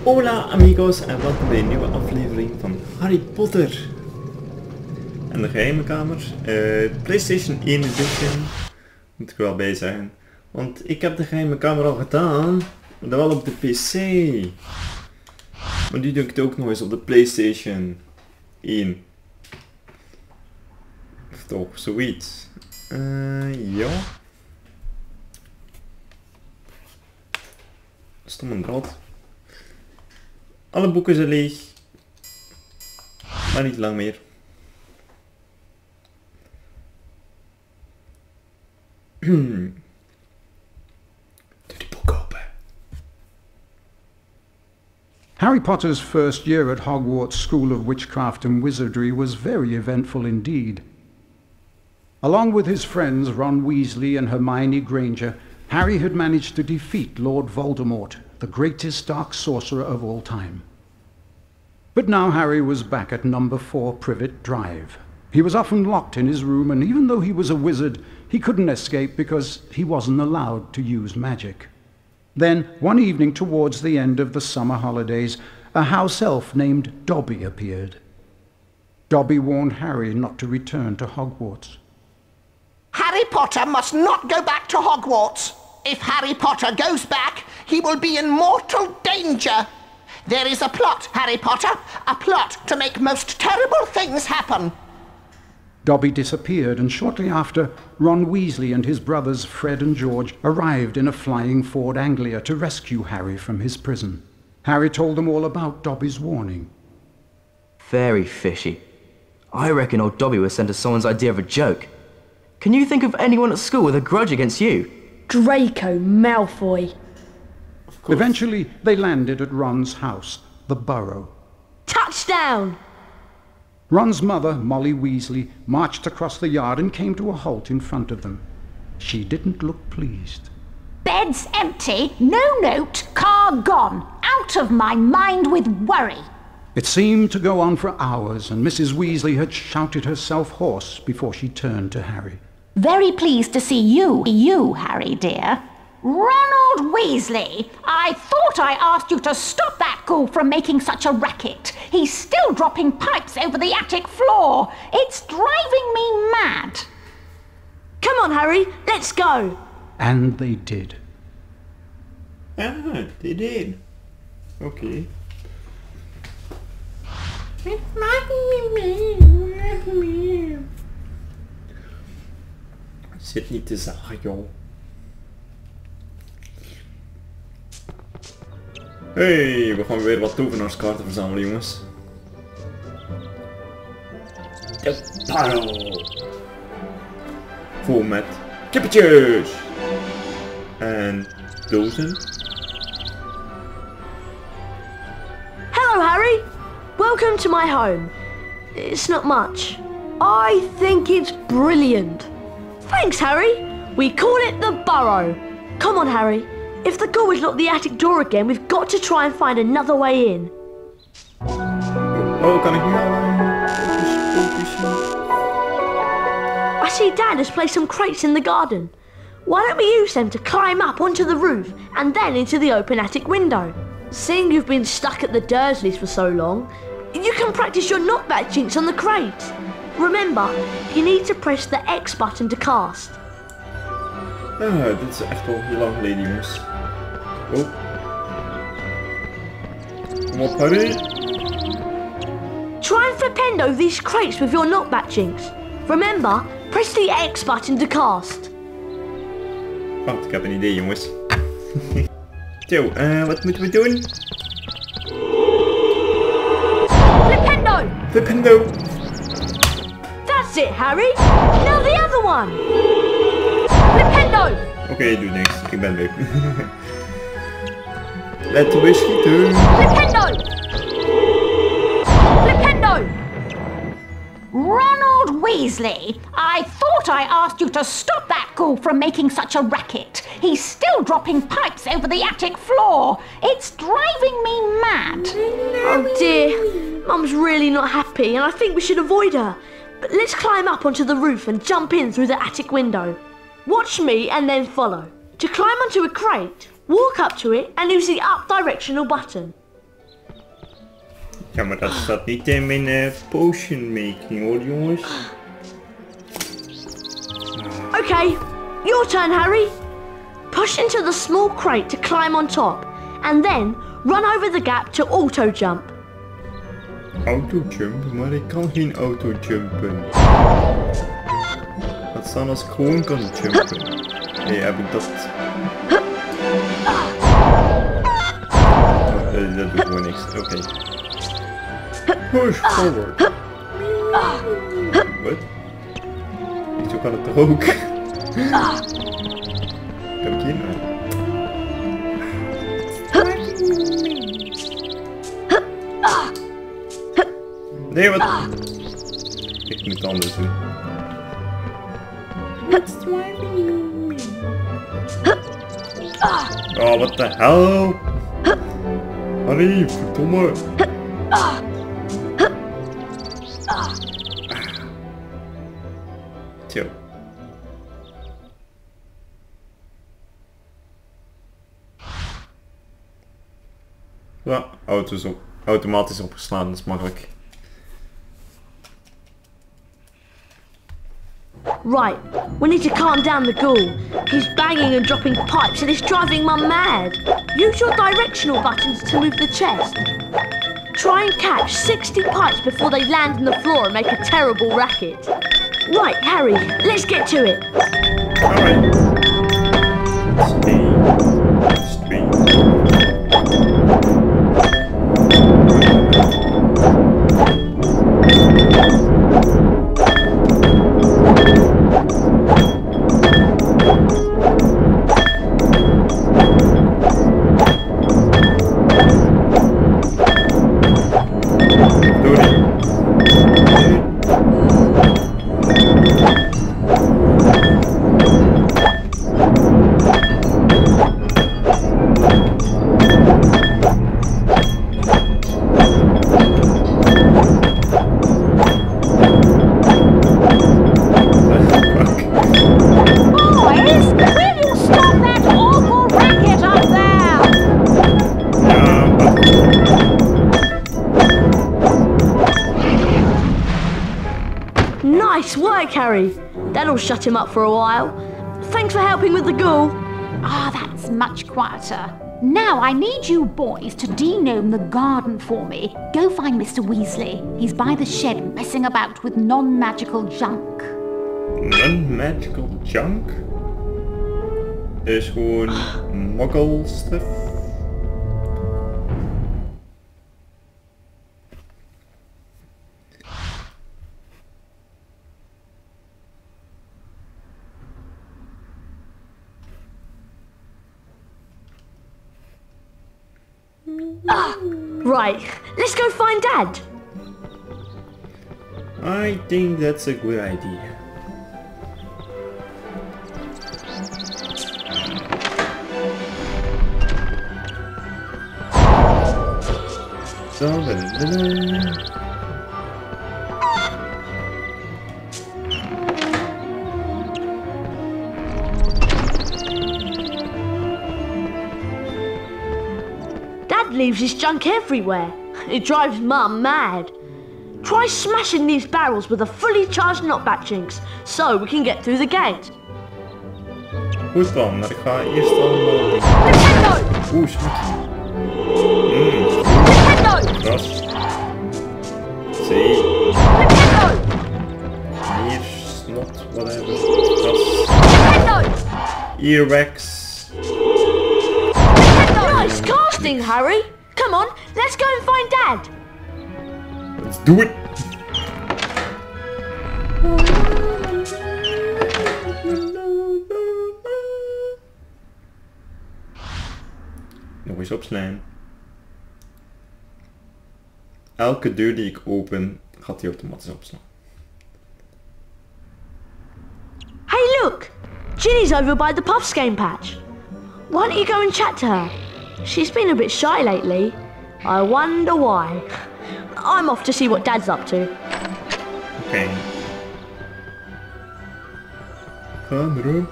Hola amigos en welkom bij een nieuwe aflevering van Harry Potter en de geheime kamer. PlayStation 1 edition, moet ik er wel bij zeggen. Want ik heb de geheime kamer al gedaan, maar dan wel op de PC. Maar nu doe ik het ook nog eens op de PlayStation 1. Of toch, zoiets. Ja. Stomme draad. Alle boeken zijn leeg. Maar niet lang meer. Doe die boek open. Harry Potter's first year at Hogwarts School of Witchcraft and Wizardry was very eventful indeed. Along with his friends Ron Weasley and Hermione Granger, Harry had managed to defeat Lord Voldemort, the greatest dark sorcerer of all time. But now Harry was back at number 4 Privet Drive. He was often locked in his room, and even though he was a wizard, he couldn't escape because he wasn't allowed to use magic. Then, one evening towards the end of the summer holidays, a house elf named Dobby appeared. Dobby warned Harry not to return to Hogwarts. Harry Potter must not go back to Hogwarts. If Harry Potter goes back, he will be in mortal danger. There is a plot, Harry Potter, a plot to make most terrible things happen. Dobby disappeared, and shortly after, Ron Weasley and his brothers Fred and George arrived in a flying Ford Anglia to rescue Harry from his prison. Harry told them all about Dobby's warning. Very fishy. I reckon old Dobby was sent as someone's idea of a joke. Can you think of anyone at school with a grudge against you? Draco Malfoy. Eventually, they landed at Ron's house, the Burrow. Touchdown! Ron's mother, Molly Weasley, marched across the yard and came to a halt in front of them. She didn't look pleased. Bed's empty, no note, car gone. Out of my mind with worry. It seemed to go on for hours, and Mrs. Weasley had shouted herself hoarse before she turned to Harry. Very pleased to see you, Harry dear. Ronald Weasley, I thought I asked you to stop that ghoul from making such a racket. He's still dropping pipes over the attic floor. It's driving me mad. Come on, Harry, let's go. And they did. Ah, they did. Okay. Zit niet te zagen, joh. Hey, we gaan weer wat tovenaarskaarten verzamelen, jongens. De parel. Vol met kippetjes. En dozen. Hello, Harry. Welcome to my home. It's not much. I think it's brilliant. Thanks, Harry. We call it the Burrow. Come on, Harry. If the ghoul has locked the attic door again, we've got to try and find another way in. Oh, kan ik niet I see Dad has placed some crates in the garden. Why don't we use them to climb up onto the roof and then into the open attic window? Seeing you've been stuck at the Dursleys for so long, you can practice your knockback jinx on the crates. Remember, you need to press the X button to cast. Ah, dit is echt al heel lang geleden, jongens. Oh. Kom op, Harry. Try and flipendo these crates with your knockback jinx. Remember, press the X button to cast. Wacht, ik heb een idee, jongens. Zo, wat moeten we doen? Flipendo! Flipendo! That's it, Harry. Now the other one. Flipendo! Oké, doe niks. Ik ben leuk. Laten we schieten. Flipendo! Flipendo! Ronald Weasley, I thought I asked you to stop that ghoul from making such a racket. He's still dropping pipes over the attic floor. It's driving me mad. Oh dear, Mum's really not happy and I think we should avoid her. But let's climb up onto the roof and jump in through the attic window. Watch me and then follow. To climb onto a crate, walk up to it and use the up directional button. Ja, maar dat staat niet in mijn potion making hoor, jongens. Okay, your turn, Harry. Push into the small crate to climb on top, and then run over the gap to auto-jump. Auto-jump? Maar ik kan geen auto-jumpen. Laat staan als ik gewoon kan jumpen. Nee, heb ik dat... dat doet gewoon niks, oké. Push forward. Wat? Zo kan het toch ook? Kan ik hier nou? Nee, wat? Ik moet het anders doen. Oh, wat de hel? Harry, verdomme. Zo. Ja, auto's op. Automatisch opgeslaan, dat is makkelijk. Right, we need to calm down the ghoul. He's banging and dropping pipes and it's driving Mum mad. Use your directional buttons to move the chest. Try and catch 60 pipes before they land on the floor and make a terrible racket. Right, Harry, let's get to it. Alright. Nice work, Harry. That'll shut him up for a while. Thanks for helping with the ghoul. Ah, that's much quieter. Now I need you boys to denome the garden for me. Go find Mr. Weasley. He's by the shed messing about with non-magical junk. Non-magical junk? Is gewoon muggle stuff? Right, let's go find Dad. I think that's a good idea. Dad leaves his junk everywhere. It drives Mum mad. Try smashing these barrels with a fully charged knockback jinx, so we can get through the gate. Goed dan, maar ik ga eerst allemaal... Oeh, smakje. Gras. Zee. Hier, snot, whatever. Gras. Earwax. Nice casting, Harry. Come on, let's go and find Dad. Let's do it. Nog eens opslaan. Elke deur die ik open, gaat die automatisch opslaan. Hey, look! Ginny's over by the Puffs game patch. Why don't you go and chat to her? She's been a bit shy lately. I wonder why. I'm off to see what Dad's up to. Okay. Kamer.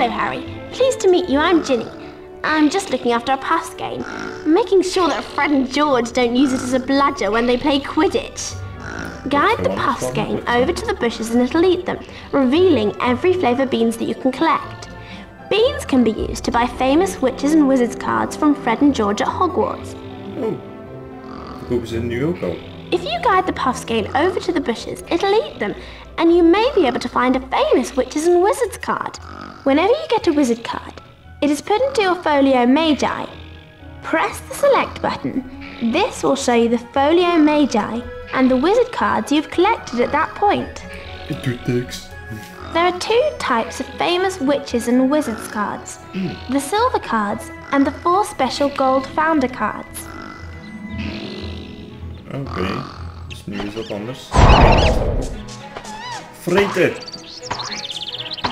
Hello, Harry. Pleased to meet you. I'm Ginny. I'm just looking after a puffs game, making sure that Fred and George don't use it as a bludger when they play Quidditch. Guide the puffs game over to the bushes and it'll eat them, revealing every flavour beans that you can collect. Beans can be used to buy famous witches and wizards cards from Fred and George at Hogwarts. Oh, kopen ze nu ook al. If you guide the puffs game over to the bushes, it'll eat them, and you may be able to find a famous witches and wizards card. Whenever you get a wizard card, it is put into your folio magi. Press the select button. This will show you the folio magi and the wizard cards you've collected at that point. Het doet niks. There are two types of famous witches and wizards cards. The silver cards and the 4 special gold founder cards. Oké, dus nu is dat anders. Vreten!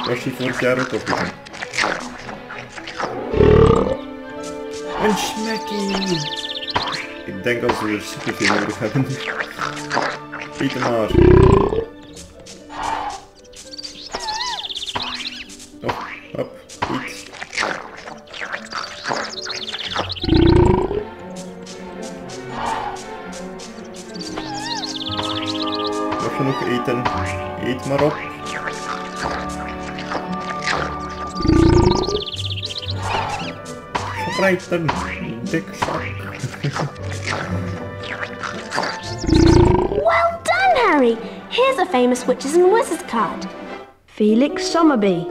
Was je vorig jaar ook opgegaan? Een smekkie! Ik denk als we er superveel nodig hebben. Eet hem maar. Oh, hop, eet. Nog genoeg eten. Eet maar op. Vreten, dik zak. Well done, Harry! Here's a famous witches and wizards card. Felix Summerby.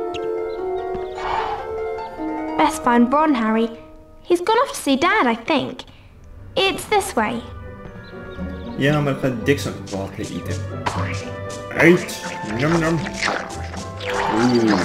Best find Ron, Harry. He's gone off to see Dad, I think. It's this way. Ja, maar ik ga dik zak water eten. Eet! Nam nam. Oeh, ja.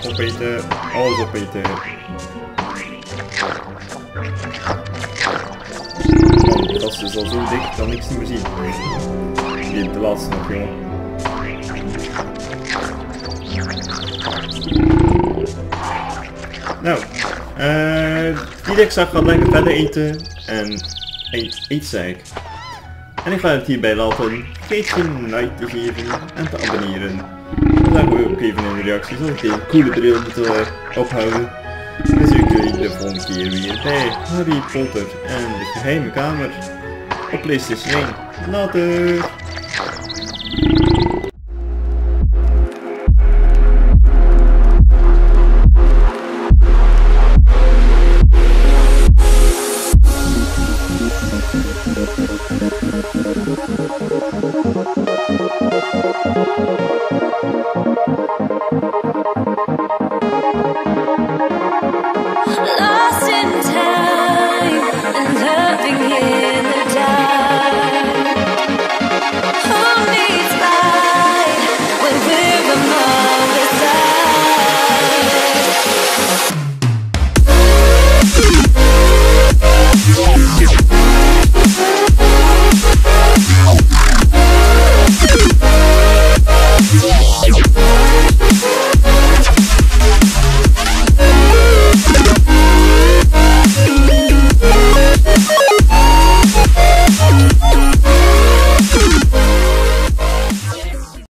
Opeten, alles opeten. Man, die gast is al zo dik, ik kan niks meer zien. Die de laatste nog, jongen. Nou, die dekzak gaat lekker verder eten en eet zei ik. En ik ga het hierbij laten. Vergeet geen like te geven en te abonneren. Dan gooi ook even in de reacties of ik deze coole bril moet ophouden. Dan zie ik jullie de volgende keer weer bij Harry Potter en de geheime kamer op PlayStation 1. Later!